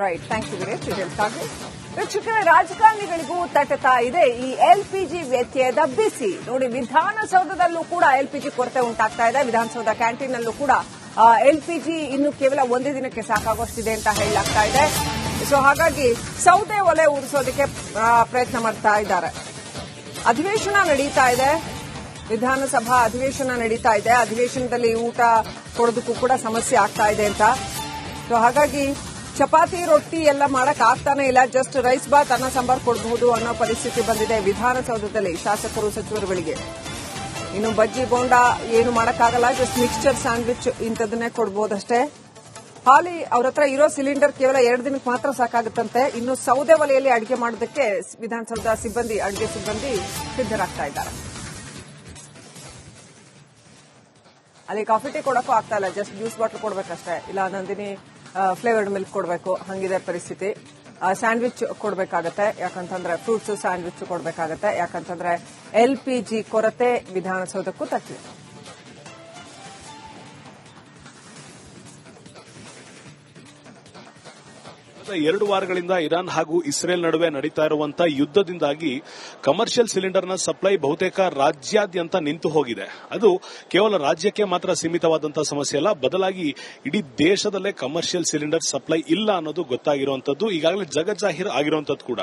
Right, thank you Veeresh. ಡೀಟೇಲ್ಸ್ಗಾಗಿ ವೀಕ್ಷಕರೇ, ರಾಜಕಾರಣಿಗಳಿಗೂ ತಟ್ಟತಾ ಇದೆ ಈ ಎಲ್ಪಿಜಿ ವ್ಯತ್ಯಯದ ಬಿಸಿ. ನೋಡಿ, ವಿಧಾನಸೌಧದಲ್ಲೂ ಕೂಡ ಎಲ್ಪಿಜಿ ಕೊರತೆ ಉಂಟಾಗ್ತಾ ಇದೆ. ವಿಧಾನಸೌಧ ಕ್ಯಾಂಟೀನ್ನಲ್ಲೂ ಕೂಡ ಎಲ್ಪಿಜಿ ಇನ್ನು ಕೇವಲ ಒಂದೇ ದಿನಕ್ಕೆ ಸಾಕಾಗುವಷ್ಟಿದೆ ಅಂತ ಹೇಳಲಾಗ್ತಾ ಇದೆ. ಸೊ ಹಾಗಾಗಿ ಸೌದೆ ಒಲೆ ಉರಿಸೋದಕ್ಕೆ ಪ್ರಯತ್ನ ಮಾಡ್ತಾ ಇದ್ದಾರೆ. ಅಧಿವೇಶನ ನಡೀತಾ ಇದೆ, ವಿಧಾನಸಭಾ ಅಧಿವೇಶನ ನಡೀತಾ ಇದೆ. ಅಧಿವೇಶನದಲ್ಲಿ ಊಟ ಕೊಡೋದಕ್ಕೂ ಕೂಡ ಸಮಸ್ಯೆ ಆಗ್ತಾ ಇದೆ ಅಂತ. ಸೊ ಹಾಗಾಗಿ ಚಪಾತಿ ರೊಟ್ಟಿ ಎಲ್ಲ ಮಾಡಕ್ ಆಗ್ತಾನೆ ಇಲ್ಲ. ಜಸ್ಟ್ ರೈಸ್ ಬಾತ್ ಅನ್ನ ಸಾಂಬಾರ್ ಕೊಡಬಹುದು ಅನ್ನೋ ಪರಿಸ್ಥಿತಿ ಬಂದಿದೆ ವಿಧಾನಸೌಧದಲ್ಲಿ ಶಾಸಕರು ಸಚಿವರುಗಳಿಗೆ. ಇನ್ನು ಬಜ್ಜಿ ಬೋಂಡ ಏನು ಮಾಡಕ್ಕಾಗಲ್ಲ, ಜಸ್ಟ್ ಮಿಕ್ಸ್ಚರ್ ಸ್ಯಾಂಡ್ವಿಚ್ ಇಂಥದನ್ನೇ ಕೊಡಬಹುದಷ್ಟೇ. ಹಾಲಿ ಅವ್ರ ಹತ್ರ ಇರೋ ಸಿಲಿಂಡರ್ ಕೇವಲ 2 ದಿನಕ್ಕೆ ಮಾತ್ರ ಸಾಕಾಗುತ್ತಂತೆ. ಇನ್ನು ಸೌದೆ ಒಲೆಯಲ್ಲಿ ಅಡಿಗೆ ಮಾಡೋದಕ್ಕೆ ವಿಧಾನಸೌಧ ಅಡಿಗೆ ಸಿಬ್ಬಂದಿ ಸಿದ್ದರಾಗ್ತಾ ಇದ್ದಾರೆ. ಅಲ್ಲಿ ಕಾಫಿ ಟೀ ಕೊಡಕ್ಕೂ ಆಗ್ತಾ ಇಲ್ಲ, ಜಸ್ಟ್ ಜ್ಯೂಸ್ ಬಾಟಲ್ ಕೊಡ್ಬೇಕಷ್ಟೇ. ಇಲ್ಲ ನಂದಿನಿ ಫ್ಲೇವರ್ಡ್ ಮಿಲ್ಕ್ ಕೊಡಬೇಕು, ಹಂಗಿದೆ ಪರಿಸ್ಥಿತಿ. ಸ್ಯಾಂಡ್ವಿಚ್ ಕೊಡಬೇಕಾಗತ್ತೆ, ಯಾಕಂತಂದ್ರೆ ಫ್ರೂಟ್ಸ್ ಸ್ಯಾಂಡ್ವಿಚ್ ಕೊಡಬೇಕಾಗತ್ತೆ, ಯಾಕಂತಂದ್ರೆ ಎಲ್ಪಿಜಿ ಕೊರತೆ ವಿಧಾನಸೌಧಕ್ಕೂ ತಟ್ಟಿದೆ. ಎರಡು ವಾರಗಳಿಂದ ಇರಾನ್ ಹಾಗೂ ಇಸ್ರೇಲ್ ನಡುವೆ ನಡೀತಾ ಇರುವಂತಹ ಯುದ್ಧದಿಂದಾಗಿ ಕಮರ್ಷಿಯಲ್ ಸಿಲಿಂಡರ್ನ ಸಪ್ಲೈ ಬಹುತೇಕ ರಾಜ್ಯಾದ್ಯಂತ ನಿಂತು ಹೋಗಿದೆ. ಅದು ಕೇವಲ ರಾಜ್ಯಕ್ಕೆ ಮಾತ್ರ ಸೀಮಿತವಾದಂತಹ ಸಮಸ್ಯೆ ಅಲ್ಲ, ಬದಲಾಗಿ ಇಡೀ ದೇಶದಲ್ಲೇ ಕಮರ್ಷಿಯಲ್ ಸಿಲಿಂಡರ್ ಸಪ್ಲೈ ಇಲ್ಲ ಅನ್ನೋದು ಗೊತ್ತಾಗಿರುವಂತದ್ದು, ಈಗಾಗಲೇ ಜಗಜ್ಜಾಹೀರ್ ಆಗಿರುವಂತದ್ದು ಕೂಡ.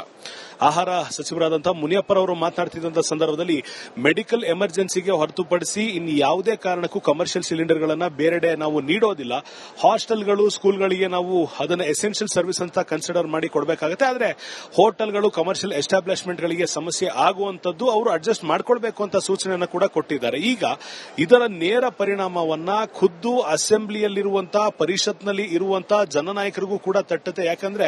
ಆಹಾರ ಸಚಿವರಾದಂತಹ ಮುನಿಯಪ್ಪರವರು ಮಾತನಾಡ್ತಿದ್ದಂತಹ ಸಂದರ್ಭದಲ್ಲಿ ಮೆಡಿಕಲ್ ಎಮರ್ಜೆನ್ಸಿಗೆ ಹೊರತುಪಡಿಸಿ ಇನ್ನು ಯಾವುದೇ ಕಾರಣಕ್ಕೂ ಕಮರ್ಷಿಯಲ್ ಸಿಲಿಂಡರ್ಗಳನ್ನ ಬೇರೆಡೆ ನಾವು ನೀಡೋದಿಲ್ಲ. ಹಾಸ್ಟೆಲ್ಗಳು, ಸ್ಕೂಲ್ಗಳಿಗೆ ನಾವು ಅದನ್ನ ಎಸೆನ್ಷಿಯಲ್ ಸರ್ವಿಸ್ ಅಂತ ಕನ್ಸಿಡರ್ ಮಾಡಿ ಕೊಡಬೇಕಾಗುತ್ತೆ. ಆದ್ರೆ ಹೋಟೆಲ್ಗಳು, ಕಮರ್ಷಿಯಲ್ ಎಸ್ಟಾಬ್ಲಿಷ್ಮೆಂಟ್ಗಳಿಗೆ ಸಮಸ್ಯೆ ಆಗುವಂತದ್ದು ಅವರು ಅಡ್ಜಸ್ಟ್ ಮಾಡ್ಕೊಳ್ಬೇಕು ಅಂತ ಸೂಚನೆಯನ್ನು ಕೂಡ ಕೊಟ್ಟಿದ್ದಾರೆ. ಈಗ ಇದರ ನೇರ ಪರಿಣಾಮವನ್ನ ಖುದ್ದು ಅಸೆಂಬ್ಲಿಯಲ್ಲಿರುವಂತಹ, ಪರಿಷತ್ನಲ್ಲಿ ಇರುವಂತಹ ಜನನಾಯಕರಿಗೂ ಕೂಡ ತಟ್ಟುತ್ತೆ. ಯಾಕಂದ್ರೆ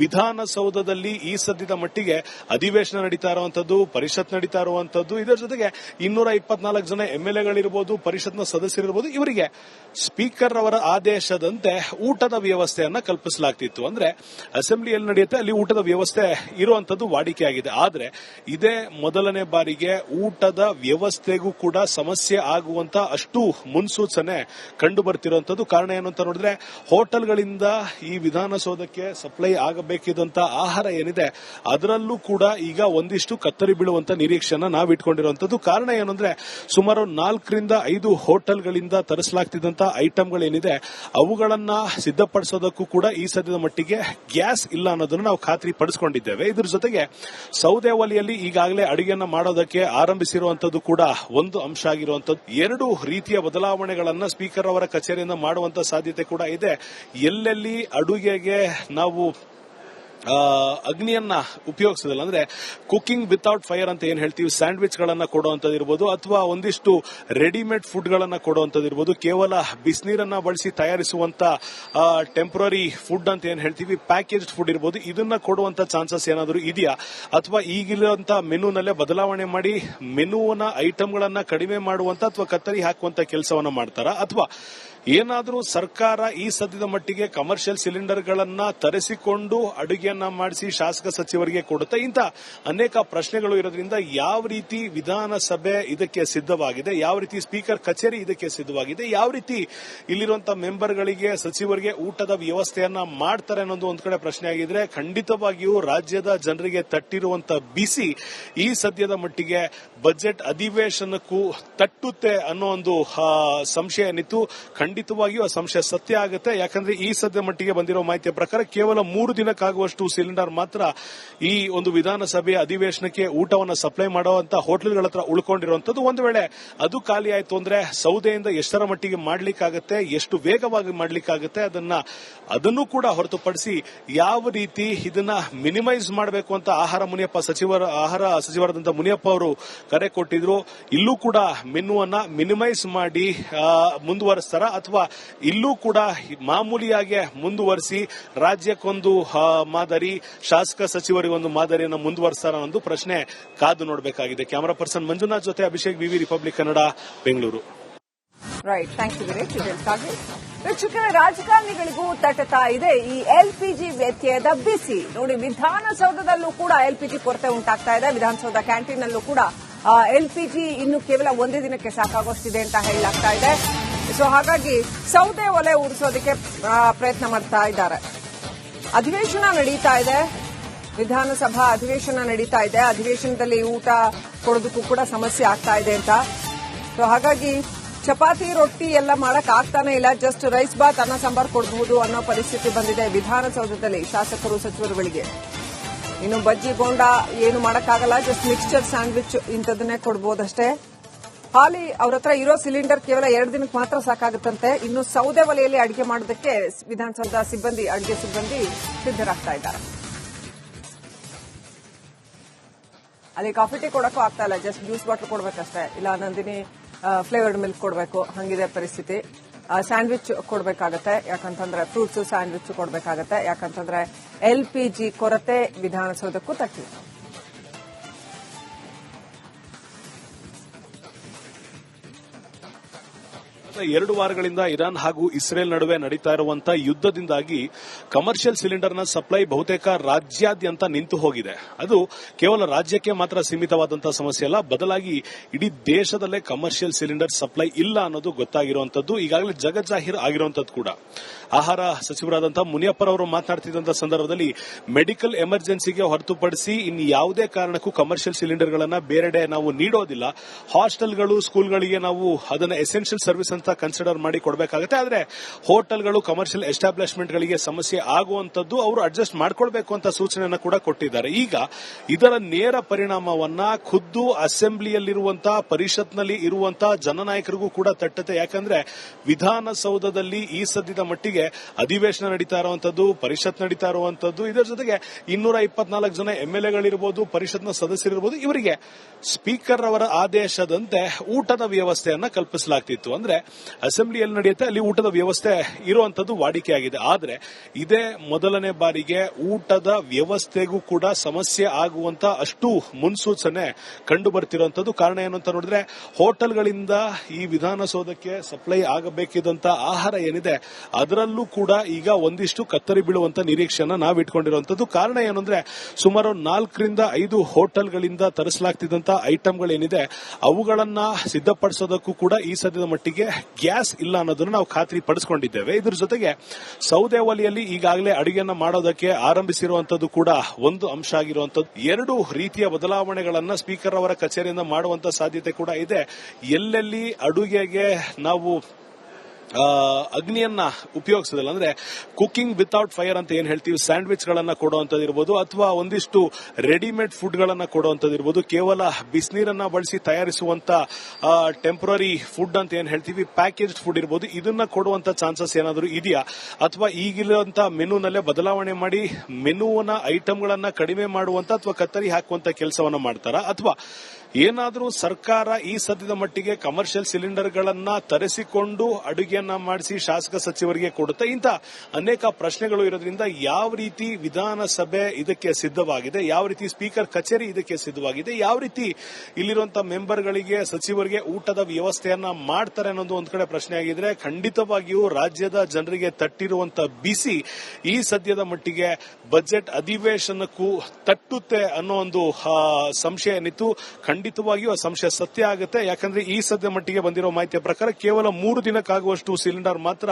ವಿಧಾನಸೌಧದಲ್ಲಿ ಈ ಸದ್ಯದ ಮಟ್ಟಿಗೆ ಅಧಿವೇಶನ ನಡೀತಾ ಇರುವಂತದ್ದು, ಪರಿಷತ್ ನಡೀತಾ ಇರುವಂತದ್ದು, ಇದರ ಜೊತೆಗೆ 224 ಜನ ಎಂಎಲ್ಎಗಳಿರ್ಬೋದು, ಪರಿಷತ್ನ ಸದಸ್ಯರಿರ್ಬೋದು, ಇವರಿಗೆ ಸ್ಪೀಕರ್ ಅವರ ಆದೇಶದಂತೆ ಊಟದ ವ್ಯವಸ್ಥೆಯನ್ನ ಕಲ್ಪಿಸಲಾಗ್ತಿತ್ತು. ಅಂದ್ರೆ ಅಸೆಂಬ್ಲಿಯಲ್ಲಿ ನಡೆಯುತ್ತೆ, ಅಲ್ಲಿ ಊಟದ ವ್ಯವಸ್ಥೆ ಇರುವಂತದ್ದು ವಾಡಿಕೆಯಾಗಿದೆ. ಆದ್ರೆ ಇದೇ ಮೊದಲನೇ ಬಾರಿಗೆ ಊಟದ ವ್ಯವಸ್ಥೆಗೂ ಕೂಡ ಸಮಸ್ಯೆ ಆಗುವಂತ ಅಷ್ಟು ಮುನ್ಸೂಚನೆ ಕಂಡು ಬರ್ತಿರುವಂತದ್ದು. ಕಾರಣ ಏನು ಅಂತ ನೋಡಿದ್ರೆ, ಹೋಟೆಲ್ಗಳಿಂದ ಈ ವಿಧಾನಸೌಧಕ್ಕೆ ಸಪ್ಲೈ ಆಗಬೇಕಿದ್ದಂತ ಆಹಾರ ಏನಿದೆ ಅದರಲ್ಲೂ ಕೂಡ ಈಗ ಒಂದಿಷ್ಟು ಕತ್ತರಿ ಬೀಳುವಂತ ನಿರೀಕ್ಷೆಯನ್ನ ನಾವು ಇಟ್ಕೊಂಡಿರುವಂತದ್ದು. ಕಾರಣ ಏನಂದ್ರೆ, ಸುಮಾರು 4 ರಿಂದ 5 ಹೋಟೆಲ್ಗಳಿಂದ ತರಿಸಲಾಗ್ತಿದ್ದಂತ ಐಟಂಗಳೇನಿದೆ ಅವುಗಳನ್ನ ಸಿದ್ಧಪಡಿಸೋದಕ್ಕೂ ಕೂಡ ಈ ಸದ್ಯದ ಮಟ್ಟಿಗೆ ಗ್ಯಾಸ್ ಇಲ್ಲ ಅನ್ನೋದನ್ನು ನಾವು ಖಾತ್ರಿ ಪಡಿಸಿಕೊಂಡಿದ್ದೇವೆ. ಇದ್ರ ಜೊತೆಗೆ ಸೌದೆ ಒಲೆಯಲ್ಲಿ ಈಗಾಗಲೇ ಅಡುಗೆಯನ್ನ ಮಾಡೋದಕ್ಕೆ ಆರಂಭಿಸಿರುವಂತದ್ದು ಕೂಡ ಒಂದು ಅಂಶ ಆಗಿರುವಂತದ್ದು. 2 ರೀತಿಯ ಬದಲಾವಣೆಗಳನ್ನ ಸ್ಪೀಕರ್ ಅವರ ಕಚೇರಿಯಿಂದ ಮಾಡುವಂತ ಸಾಧ್ಯತೆ ಕೂಡ ಇದೆ. ಎಲ್ಲೆಲ್ಲಿ ಅಡುಗೆಗೆ ನಾವು ಅಗ್ನಿಯನ್ನ ಉಪಯೋಗಿಸೋದಿಲ್ಲ, ಅಂದ್ರೆ ಕುಕಿಂಗ್ ವಿತೌಟ್ ಫೈರ್ ಅಂತ ಏನ್ ಹೇಳ್ತೀವಿ, ಸ್ಯಾಂಡ್ವಿಚ್ ಗಳನ್ನ ಕೊಡುವಂತದ್ದು ಇರಬಹುದು, ಅಥವಾ ಒಂದಿಷ್ಟು ರೆಡಿಮೇಡ್ ಫುಡ್ ಗಳನ್ನ ಕೊಡುವಂತದ್ದು ಇರಬಹುದು, ಕೇವಲ ಬಿಸಿನೀರನ್ನ ಬಳಸಿ ತಯಾರಿಸುವಂತ ಟೆಂಪರರಿ ಫುಡ್ ಅಂತ ಏನ್ ಹೇಳ್ತೀವಿ, ಪ್ಯಾಕೇಜ್ಡ್ ಫುಡ್ ಇರಬಹುದು, ಇದನ್ನ ಕೊಡುವಂತ ಚಾನ್ಸಸ್ ಏನಾದರೂ ಇದೆಯಾ, ಅಥವಾ ಈಗಿರುವಂತ ಮೆನುನಲ್ಲೇ ಬದಲಾವಣೆ ಮಾಡಿ ಮೆನುವನ್ನ ಐಟಮ್ಗಳನ್ನ ಕಡಿಮೆ ಮಾಡುವಂತ ಅಥವಾ ಕತ್ತರಿ ಹಾಕುವಂತ ಕೆಲಸವನ್ನ ಮಾಡ್ತಾರಾ, ಅಥವಾ ಏನಾದರೂ ಸರ್ಕಾರ ಈ ಸದ್ಯದ ಮಟ್ಟಿಗೆ ಕಮರ್ಷಿಯಲ್ ಸಿಲಿಂಡರ್ಗಳನ್ನ ತರಿಸಿಕೊಂಡು ಅಡುಗೆಯನ್ನ ಮಾಡಿಸಿ ಶಾಸಕ ಸಚಿವರಿಗೆ ಕೊಡುತ್ತೆ. ಇಂಥ ಅನೇಕ ಪ್ರಶ್ನೆಗಳು ಇರೋದ್ರಿಂದ ಯಾವ ರೀತಿ ವಿಧಾನಸಭೆ ಇದಕ್ಕೆ ಸಿದ್ಧವಾಗಿದೆ, ಯಾವ ರೀತಿ ಸ್ಪೀಕರ್ ಕಚೇರಿ ಇದಕ್ಕೆ ಸಿದ್ಧವಾಗಿದೆ, ಯಾವ ರೀತಿ ಇಲ್ಲಿರುವಂತಹ ಮೆಂಬರ್ಗಳಿಗೆ, ಸಚಿವರಿಗೆ ಊಟದ ವ್ಯವಸ್ಥೆಯನ್ನ ಮಾಡ್ತಾರೆ ಅನ್ನೋದು ಒಂದ್ ಕಡೆ ಪ್ರಶ್ನೆ ಆಗಿದ್ರೆ, ಖಂಡಿತವಾಗಿಯೂ ರಾಜ್ಯದ ಜನರಿಗೆ ತಟ್ಟಿರುವಂತಹ ಬಿಸಿ ಈ ಸದ್ಯದ ಮಟ್ಟಿಗೆ ಬಜೆಟ್ ಅಧಿವೇಶನಕ್ಕೂ ತಟ್ಟುತ್ತೆ ಅನ್ನೋ ಒಂದು ಸಂಶಯ ಏನಿತ್ತು. ಖಂಡಿತವಾಗಿಯೂ ಆ ಸಂಶಯ ಸತ್ಯ ಆಗುತ್ತೆ. ಯಾಕಂದ್ರೆ ಈ ಸದ್ಯ ಮಟ್ಟಿಗೆ ಬಂದಿರೋ ಮಾಹಿತಿಯ ಪ್ರಕಾರ ಕೇವಲ 3 ದಿನಕ್ಕಾಗುವಷ್ಟು ಸಿಲಿಂಡರ್ ಮಾತ್ರ ಈ ಒಂದು ವಿಧಾನಸಭೆಯ ಅಧಿವೇಶನಕ್ಕೆ ಊಟವನ್ನು ಸಪ್ಲೈ ಮಾಡುವಂತ ಹೋಟೆಲ್ಗಳ ಹತ್ರ ಉಳ್ಕೊಂಡಿರುವಂತದ್ದು. ಒಂದು ವೇಳೆ ಅದು ಖಾಲಿ ಆಯ್ತು ಅಂದ್ರೆ ಸೌದೆಯಿಂದ ಎಷ್ಟರ ಮಟ್ಟಿಗೆ ಮಾಡ್ಲಿಕ್ಕಾಗತ್ತೆ, ಎಷ್ಟು ವೇಗವಾಗಿ ಮಾಡ್ಲಿಕ್ಕಾಗತ್ತೆ, ಅದನ್ನು ಕೂಡ ಹೊರತುಪಡಿಸಿ ಯಾವ ರೀತಿ ಇದನ್ನ ಮಿನಿಮೈಸ್ ಮಾಡಬೇಕು ಅಂತ ಆಹಾರ ಸಚಿವರಾದಂತಹ ಮುನಿಯಪ್ಪ ಅವರು ಕರೆ ಕೊಟ್ಟಿದ್ರು. ಇಲ್ಲೂ ಕೂಡ ಮೆನುವನ್ನ ಮಿನಿಮೈಸ್ ಮಾಡಿ ಮುಂದುವರಿಸ್ತಾರ, ಅಥವಾ ಇಲ್ಲೂ ಕೂಡ ಮಾಮೂಲಿಯಾಗಿ ಮುಂದುವರಿಸಿ ರಾಜ್ಯಕ್ಕೊಂದು ಮಾದರಿ, ಶಾಸಕ ಸಚಿವರಿಗೊಂದು ಮಾದರಿಯನ್ನು ಮುಂದುವರಿಸ್ತಾರ ಅನ್ನೋದು ಪ್ರಶ್ನೆ ಕಾದು ನೋಡಬೇಕಾಗಿದೆ. ಕ್ಯಾಮರಾ ಪರ್ಸನ್ ಮಂಜುನಾಥ್ ಜೊತೆ ಅಭಿಷೇಕ್, ವಿವಿ Republic Kannada, Bengaluru. Right, thank you Veeresh. ಡೀಟೇಲ್ಸ್ಗಾಗಿ ವೀಕ್ಷಕರೇ, ರಾಜಕಾರಣಿಗಳಿಗೂ ತಟ್ಟತಾ ಇದೆ ಈ ಎಲ್ಪಿಜಿ ವ್ಯತ್ಯಯದ ಬಿಸಿ. ನೋಡಿ, ವಿಧಾನಸೌಧದಲ್ಲೂ ಕೂಡ ಎಲ್ಪಿಜಿ ಕೊರತೆ ಉಂಟಾಗ್ತಾ ಇದೆ. ವಿಧಾನಸೌಧ ಕ್ಯಾಂಟೀನ್ನಲ್ಲೂ ಕೂಡ ಎಲ್ಪಿಜಿ ಇನ್ನು ಕೇವಲ ಒಂದೇ ದಿನಕ್ಕೆ ಸಾಕಾಗುವಷ್ಟಿದೆ ಅಂತ ಹೇಳಲಾಗ್ತಾ ಇದೆ. ಸೊ ಹಾಗಾಗಿ ಸೌದೆ ಒಲೆ ಉರಿಸೋದಕ್ಕೆ ಪ್ರಯತ್ನ ಮಾಡ್ತಾ ಇದ್ದಾರೆ. ಅಧಿವೇಶನ ನಡೀತಾ ಇದೆ, ವಿಧಾನಸಭಾ ಅಧಿವೇಶನ ನಡೀತಾ ಇದೆ. ಅಧಿವೇಶನದಲ್ಲಿ ಊಟ ಕೊಡೋದಕ್ಕೂ ಕೂಡ ಸಮಸ್ಯೆ ಆಗ್ತಾ ಇದೆ ಅಂತ. ಸೊ ಹಾಗಾಗಿ ಚಪಾತಿ ರೊಟ್ಟಿ ಎಲ್ಲ ಮಾಡಕ್ ಆಗ್ತಾನೆ ಇಲ್ಲ. ಜಸ್ಟ್ ರೈಸ್ ಬಾತ್ ಅನ್ನ ಸಾಂಬಾರ್ ಕೊಡಬಹುದು ಅನ್ನೋ ಪರಿಸ್ಥಿತಿ ಬಂದಿದೆ ವಿಧಾನಸೌಧದಲ್ಲಿ ಶಾಸಕರು ಸಚಿವರುಗಳಿಗೆ. ಇನ್ನು ಬಜ್ಜಿ ಬೋಂಡ ಏನು ಮಾಡಕ್ಕಾಗಲ್ಲ, ಜಸ್ಟ್ ಮಿಕ್ಸ್ಚರ್ ಸ್ಯಾಂಡ್ವಿಚ್ ಇಂಥದನ್ನೇ ಕೊಡಬಹುದಷ್ಟೇ. ಹಾಲಿ ಅವ್ರ ಹತ್ರ ಇರೋ ಸಿಲಿಂಡರ್ ಕೇವಲ 2 ದಿನಕ್ಕೆ ಮಾತ್ರ ಸಾಕಾಗುತ್ತಂತೆ. ಇನ್ನು ಸೌದೆ ಒಲೆಯಲ್ಲಿ ಅಡಿಗೆ ಮಾಡೋದಕ್ಕೆ ವಿಧಾನಸೌಧ ಅಡಿಗೆ ಸಿಬ್ಬಂದಿ ಸಿದ್ದರಾಗ್ತಾ ಇದ್ದಾರೆ. ಅಲ್ಲಿ ಕಾಫಿ ಟೀ ಕೊಡಕ್ಕೂ ಆಗ್ತಾ ಇಲ್ಲ, ಜಸ್ಟ್ ಜ್ಯೂಸ್ ಬಾಟಲ್ ಕೊಡ್ಬೇಕಷ್ಟೇ. ಇಲ್ಲ ನಂದಿನಿ ಫ್ಲೇವರ್ಡ್ ಮಿಲ್ಕ್ ಕೊಡಬೇಕು, ಹಂಗಿದೆ ಪರಿಸ್ಥಿತಿ. ಸ್ಯಾಂಡ್ವಿಚ್ ಕೊಡಬೇಕಾಗತ್ತೆ, ಯಾಕಂತಂದ್ರೆ ಫ್ರೂಟ್ಸ್ ಸ್ಯಾಂಡ್ವಿಚ್ ಕೊಡಬೇಕಾಗತ್ತೆ, ಯಾಕಂತಂದ್ರೆ LPG ಕೊರತೆ ವಿಧಾನಸೌಧಕ್ಕೂ ತಟ್ಟಿದೆ. ಎರಡು ವಾರಗಳಿಂದ ಇರಾನ್ ಹಾಗೂ ಇಸ್ರೇಲ್ ನಡುವೆ ನಡೀತಾ ಇರುವಂತಹ ಯುದ್ಧದಿಂದಾಗಿ ಕಮರ್ಷಿಯಲ್ ಸಿಲಿಂಡರ್ನ ಸಪ್ಲೈ ಬಹುತೇಕ ರಾಜ್ಯಾದ್ಯಂತ ನಿಂತು ಹೋಗಿದೆ. ಅದು ಕೇವಲ ರಾಜ್ಯಕ್ಕೆ ಮಾತ್ರ ಸೀಮಿತವಾದಂತಹ ಸಮಸ್ಯೆ ಅಲ್ಲ, ಬದಲಾಗಿ ಇಡೀ ದೇಶದಲ್ಲೇ ಕಮರ್ಷಿಯಲ್ ಸಿಲಿಂಡರ್ ಸಪ್ಲೈ ಇಲ್ಲ ಅನ್ನೋದು ಗೊತ್ತಾಗಿರುವಂತದ್ದು, ಈಗಾಗಲೇ ಜಗಜ್ಜಾಹೀರ್ ಆಗಿರುವಂತದ್ದು ಕೂಡ. ಆಹಾರ ಸಚಿವರಾದಂತಹ ಮುನಿಯಪ್ಪರವರು ಮಾತನಾಡ್ತಿದ್ದಂತಹ ಸಂದರ್ಭದಲ್ಲಿ ಮೆಡಿಕಲ್ ಎಮರ್ಜೆನ್ಸಿಗೆ ಹೊರತುಪಡಿಸಿ ಇನ್ನು ಯಾವುದೇ ಕಾರಣಕ್ಕೂ ಕಮರ್ಷಿಯಲ್ ಸಿಲಿಂಡರ್ಗಳನ್ನ ಬೇರೆಡೆ ನಾವು ನೀಡೋದಿಲ್ಲ. ಹಾಸ್ಟೆಲ್ಗಳು, ಸ್ಕೂಲ್ಗಳಿಗೆ ನಾವು ಅದನ್ನ ಎಸೆನ್ಷಿಯಲ್ ಸರ್ವಿಸ್ ಅಂತ ಕನ್ಸಿಡರ್ ಮಾಡಿ ಕೊಡಬೇಕಾಗುತ್ತೆ. ಆದ್ರೆ ಹೋಟೆಲ್ಗಳು, ಕಮರ್ಷಿಯಲ್ ಎಸ್ಟಾಬ್ಲಿಷ್ಮೆಂಟ್ಗಳಿಗೆ ಸಮಸ್ಯೆ ಆಗುವಂತದ್ದು ಅವರು ಅಡ್ಜಸ್ಟ್ ಮಾಡ್ಕೊಳ್ಬೇಕು ಅಂತ ಸೂಚನೆಯನ್ನ ಕೂಡ ಕೊಟ್ಟಿದ್ದಾರೆ. ಈಗ ಇದರ ನೇರ ಪರಿಣಾಮವನ್ನ ಖುದ್ದು ಅಸೆಂಬ್ಲಿಯಲ್ಲಿರುವಂತಹ, ಪರಿಷತ್ನಲ್ಲಿ ಇರುವಂತಹ ಜನನಾಯಕರಿಗೂ ಕೂಡ ತಟ್ಟುತ್ತೆ. ಯಾಕಂದ್ರೆ ವಿಧಾನಸೌಧದಲ್ಲಿ ಈ ಸದ್ಯದ ಮಟ್ಟಿಗೆ ಅಧಿವೇಶನ ನಡೀತಾ ಇರುವಂತದ್ದು, ಪರಿಷತ್ ನಡೀತಾ ಇರುವಂತದ್ದು, ಇದರ ಜೊತೆಗೆ 224 ಜನ MLAಗಳಿರ್ಬೋದು, ಪರಿಷತ್ನ ಸದಸ್ಯರಿರ್ಬೋದು, ಇವರಿಗೆ ಸ್ಪೀಕರ್ ಅವರ ಆದೇಶದಂತೆ ಊಟದ ವ್ಯವಸ್ಥೆಯನ್ನ ಕಲ್ಪಿಸಲಾಗ್ತಿತ್ತು. ಅಂದ್ರೆ ಅಸೆಂಬ್ಲಿಯಲ್ಲಿ ನಡೆಯುತ್ತೆ, ಅಲ್ಲಿ ಊಟದ ವ್ಯವಸ್ಥೆ ಇರುವಂತದ್ದು ವಾಡಿಕೆಯಾಗಿದೆ. ಆದ್ರೆ ಇದೇ ಮೊದಲನೇ ಬಾರಿಗೆ ಊಟದ ವ್ಯವಸ್ಥೆಗೂ ಕೂಡ ಸಮಸ್ಯೆ ಆಗುವಂತ ಅಷ್ಟು ಮುನ್ಸೂಚನೆ ಕಂಡು ಬರ್ತಿರುವಂತದ್ದು. ಕಾರಣ ಏನು ಅಂತ ನೋಡಿದ್ರೆ, ಹೋಟೆಲ್ಗಳಿಂದ ಈ ವಿಧಾನಸೌಧಕ್ಕೆ ಸಪ್ಲೈ ಆಗಬೇಕಿದ್ದಂತ ಆಹಾರ ಏನಿದೆ ಅದರಲ್ಲೂ ಕೂಡ ಈಗ ಒಂದಿಷ್ಟು ಕತ್ತರಿ ಬೀಳುವಂತ ನಿರೀಕ್ಷೆಯನ್ನ ನಾವು ಇಟ್ಕೊಂಡಿರುವಂತದ್ದು. ಕಾರಣ ಏನಂದ್ರೆ, ಸುಮಾರು 4 ರಿಂದ 5 ಹೋಟೆಲ್ಗಳಿಂದ ತರಿಸಲಾಗ್ತಿದ್ದಂತ ಐಟಂಗಳೇನಿದೆ ಅವುಗಳನ್ನ ಸಿದ್ಧಪಡಿಸೋದಕ್ಕೂ ಕೂಡ ಈ ಸದ್ಯದ ಮಟ್ಟಿಗೆ ಗ್ಯಾಸ್ ಇಲ್ಲ ಅನ್ನೋದನ್ನು ನಾವು ಖಾತ್ರಿ ಪಡಿಸಿಕೊಂಡಿದ್ದೇವೆ. ಇದ್ರ ಜೊತೆಗೆ ಸೌದೆ ಒಲೆಯಲ್ಲಿ ಈಗಾಗಲೇ ಅಡುಗೆಯನ್ನ ಮಾಡೋದಕ್ಕೆ ಆರಂಭಿಸಿರುವಂತದ್ದು ಕೂಡ ಒಂದು ಅಂಶ ಆಗಿರುವಂತದ್ದು. 2 ರೀತಿಯ ಬದಲಾವಣೆಗಳನ್ನ ಸ್ಪೀಕರ್ ಅವರ ಕಚೇರಿಯಿಂದ ಮಾಡುವಂತ ಸಾಧ್ಯತೆ ಕೂಡ ಇದೆ. ಎಲ್ಲೆಲ್ಲಿ ಅಡುಗೆಗೆ ನಾವು ಅಗ್ನಿಯನ್ನ ಉಪಯೋಗಿಸೋದಿಲ್ಲ, ಅಂದ್ರೆ ಕುಕಿಂಗ್ ವಿತೌಟ್ ಫೈರ್ ಅಂತ ಏನ್ ಹೇಳ್ತೀವಿ, ಸ್ಯಾಂಡ್ವಿಚ್ ಗಳನ್ನ ಕೊಡುವಂತದಿರ್ಬೋದು, ಅಥವಾ ಒಂದಿಷ್ಟು ರೆಡಿಮೇಡ್ ಫುಡ್ ಗಳನ್ನ ಕೊಡುವಂತದಿರ್ಬೋದು, ಕೇವಲ ಬಿಸಿನೀರನ್ನ ಬಳಸಿ ತಯಾರಿಸುವಂತ ಟೆಂಪರರಿ ಫುಡ್ ಅಂತ ಏನ್ ಹೇಳ್ತೀವಿ, ಪ್ಯಾಕೇಜ್ಡ್ ಫುಡ್ ಇರ್ಬೋದು, ಇದನ್ನ ಕೊಡುವಂತ ಚಾನ್ಸಸ್ ಏನಾದರೂ ಇದೆಯಾ, ಅಥವಾ ಈಗಿರುವಂತ ಮೆನುನಲ್ಲೇ ಬದಲಾವಣೆ ಮಾಡಿ ಮೆನುವನ್ನ ಐಟಮ್ಗಳನ್ನ ಕಡಿಮೆ ಮಾಡುವಂತ ಅಥವಾ ಕತ್ತರಿ ಹಾಕುವಂತ ಕೆಲಸವನ್ನ ಮಾಡ್ತಾರಾ, ಅಥವಾ ಏನಾದರೂ ಸರ್ಕಾರ ಈ ಸದ್ಯದ ಮಟ್ಟಿಗೆ ಕಮರ್ಷಿಯಲ್ ಸಿಲಿಂಡರ್ಗಳನ್ನ ತರಿಸಿಕೊಂಡು ಅಡುಗೆಯನ್ನ ಮಾಡಿಸಿ ಶಾಸಕ ಸಚಿವರಿಗೆ ಕೊಡುತ್ತೆ? ಇಂಥ ಅನೇಕ ಪ್ರಶ್ನೆಗಳು ಇರೋದ್ರಿಂದ ಯಾವ ರೀತಿ ವಿಧಾನಸಭೆ ಇದಕ್ಕೆ ಸಿದ್ಧವಾಗಿದೆ, ಯಾವ ರೀತಿ ಸ್ಪೀಕರ್ ಕಚೇರಿ ಇದಕ್ಕೆ ಸಿದ್ಧವಾಗಿದೆ, ಯಾವ ರೀತಿ ಇಲ್ಲಿರುವಂತಹ ಮೆಂಬರ್ಗಳಿಗೆ, ಸಚಿವರಿಗೆ ಊಟದ ವ್ಯವಸ್ಥೆಯನ್ನ ಮಾಡ್ತಾರೆ ಅನ್ನೋದು ಒಂದ್ ಕಡೆ ಪ್ರಶ್ನೆ ಆಗಿದ್ರೆ, ಖಂಡಿತವಾಗಿಯೂ ರಾಜ್ಯದ ಜನರಿಗೆ ತಟ್ಟಿರುವಂತಹ ಬಿಸಿ ಈ ಸದ್ಯದ ಮಟ್ಟಿಗೆ ಬಜೆಟ್ ಅಧಿವೇಶನಕ್ಕೂ ತಟ್ಟುತ್ತೆ ಅನ್ನೋ ಒಂದು ಸಂಶಯ ಏನಿತ್ತು. ಖಂಡಿತವಾಗಿಯೂ ಆ ಸಂಶಯ ಸತ್ಯ ಆಗುತ್ತೆ. ಯಾಕಂದ್ರೆ ಈ ಸದ್ಯ ಮಟ್ಟಿಗೆ ಬಂದಿರೋ ಮಾಹಿತಿಯ ಪ್ರಕಾರ ಕೇವಲ 3 ದಿನಕ್ಕಾಗುವಷ್ಟು ಸಿಲಿಂಡರ್ ಮಾತ್ರ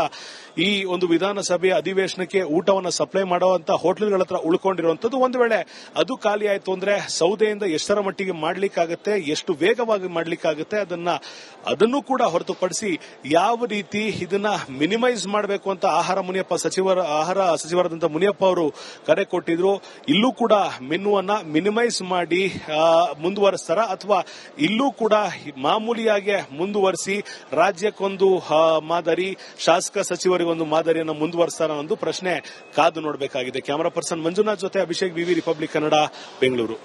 ಈ ಒಂದು ವಿಧಾನಸಭೆಯ ಅಧಿವೇಶನಕ್ಕೆ ಊಟವನ್ನು ಸಪ್ಲೈ ಮಾಡುವಂತ ಹೋಟೆಲ್ಗಳ ಹತ್ರ ಉಳ್ಕೊಂಡಿರುವಂತದ್ದು. ಒಂದು ವೇಳೆ ಅದು ಖಾಲಿ ಆಯ್ತು ಅಂದ್ರೆ ಸೌದೆಯಿಂದ ಎಷ್ಟರ ಮಟ್ಟಿಗೆ ಮಾಡ್ಲಿಕ್ಕಾಗತ್ತೆ, ಎಷ್ಟು ವೇಗವಾಗಿ ಮಾಡ್ಲಿಕ್ಕಾಗತ್ತೆ, ಅದನ್ನು ಕೂಡ ಹೊರತುಪಡಿಸಿ ಯಾವ ರೀತಿ ಇದನ್ನ ಮಿನಿಮೈಸ್ ಮಾಡಬೇಕು ಅಂತ ಆಹಾರ ಸಚಿವರಾದಂತಹ ಮುನಿಯಪ್ಪ ಅವರು ಕರೆ ಕೊಟ್ಟಿದ್ರು. ಇಲ್ಲೂ ಕೂಡ ಮೆನುವನ್ನ ಮಿನಿಮೈಸ್ ಮಾಡಿ ಮುಂದುವರಿಸ್ತಾರ, ಅಥವಾ ಇಲ್ಲೂ ಕೂಡ ಮಾಮೂಲಿಯಾಗಿ ಮುಂದುವರಿಸಿ ರಾಜ್ಯಕ್ಕೊಂದು ಮಾದರಿ, ಶಾಸಕ ಸಚಿವರಿಗೊಂದು ಮಾದರಿಯನ್ನು ಮುಂದುವರಿಸ್ತಾರ ಅನ್ನೋದು ಪ್ರಶ್ನೆ ಕಾದು ನೋಡಬೇಕಾಗಿದೆ. ಕ್ಯಾಮರಾ ಪರ್ಸನ್ ಮಂಜುನಾಥ್ ಜೊತೆ ಅಭಿಷೇಕ್, ವಿವಿ ರಿಪಬ್ಲಿಕ್ ಕನ್ನಡ, ಬೆಂಗಳೂರು.